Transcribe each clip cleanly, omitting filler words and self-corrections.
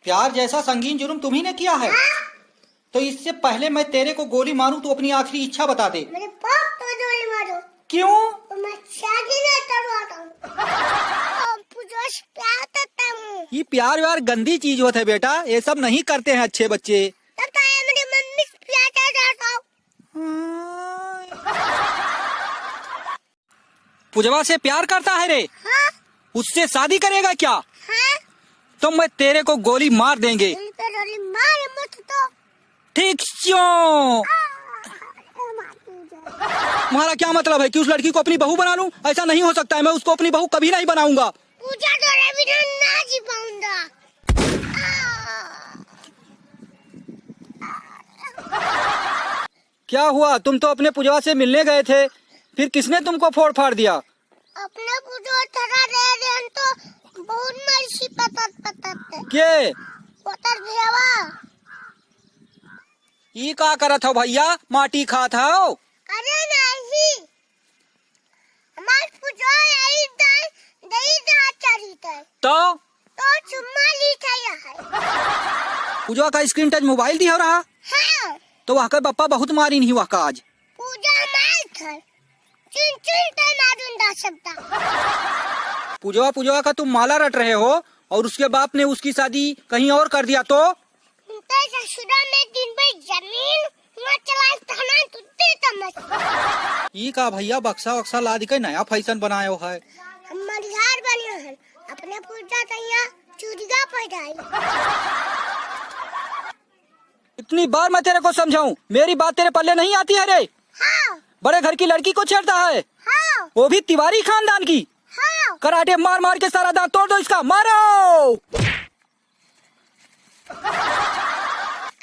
प्यार जैसा संगीन जुर्म तुम्ही ने किया है। तो इससे पहले मैं तेरे को गोली मारूं तो अपनी आखिरी इच्छा बता दे। मेरे बाप तो गोली मारो। क्यों? तो मैं शादी नहीं करवाता हूँ। प्यार करता हूँ। ये प्यार व्यार गंदी चीज होता है बेटा, ये सब नहीं करते हैं अच्छे बच्चे। तब तो मेरी मम्मी से प्यार करता हूँ। पूजवा से प्यार करता है रे? हाँ? उससे शादी करेगा क्या? हाँ? तो मैं तेरे को गोली मार देंगे। गोली मार मत तो। ठीक क्यों? तुम्हारा क्या मतलब है कि उस लड़की को अपनी बहू बना लूं? ऐसा नहीं हो सकता है, मैं उसको अपनी बहू कभी नहीं बनाऊंगा। पूजा तो ना जी पाऊंगा। क्या हुआ? तुम तो अपने पूजवा से मिलने गए थे, फिर किसने तुमको फोड़ फाड़ दिया? अपने पूजवा थोड़ा रह रहे तो बहुत मर्सी पता के पतर भेवा। ये का करत हो भैया? माटी खात हो? अरे नहीं, हमारे पूजवा यही दही चढ़ी थे तो चुम्मा ली था यहाँ। पूजवा का स्क्रीन टच मोबाइल दी हो रहा? हाँ। तो वह का बप्पा बहुत मारी नहीं हुआ का आज? पूजा मार था, चुन चुन तो मारूंगा सबका। पूजवा का तुम माला रट रहे हो और उसके बाप ने उसकी शादी कहीं और कर दिया तो? ससुरा में दिन भर जमीन चला तो ये का भैया बक्सा वक्सा ला दिखे नया फैशन बनायो है। हम मरिहार बने हैं, अपने पूजा तैया चूड़िया पहनाई। इतनी बार मैं तेरे को समझाऊं, मेरी बात तेरे पल्ले नहीं आती है रे? हाँ। बड़े घर की लड़की को छेड़ता है? हाँ। वो भी तिवारी खानदान की? हाँ। कराटे मार मार के सारा दांत तोड़ दो इसका, मारो।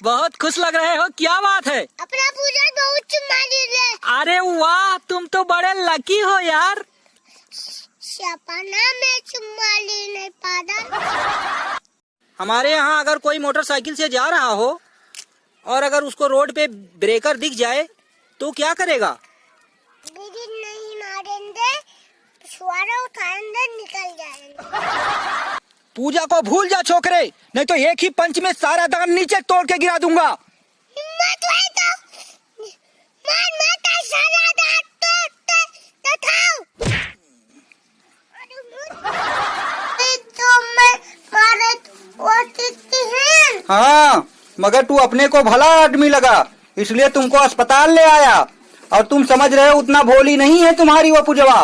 बहुत खुश लग रहे हो, क्या बात है? अपना पूजा बहुत चुम्मा लीजिए। अरे वाह, तुम तो बड़े लकी हो यार। सपना में चुम्मा ली नहीं पादा। हमारे यहाँ अगर कोई मोटरसाइकिल से जा रहा हो और अगर उसको रोड पे ब्रेकर दिख जाए तो क्या करेगा? नहीं मारेंगे, छुआरा उठाएंगे, निकल जाएंगे। पूजा को भूल जा छोकरे, नहीं तो एक ही पंच में सारा दान नीचे तोड़ के गिरा दूंगा। हिम्मत है तो मार सारा दांत तो खाओ। तो मैं मारे वो कितनी है? हाँ, मगर तू अपने को भला आदमी लगा, इसलिए तुमको अस्पताल ले आया और तुम समझ रहे हो उतना भोली नहीं है तुम्हारी वो पूजवा।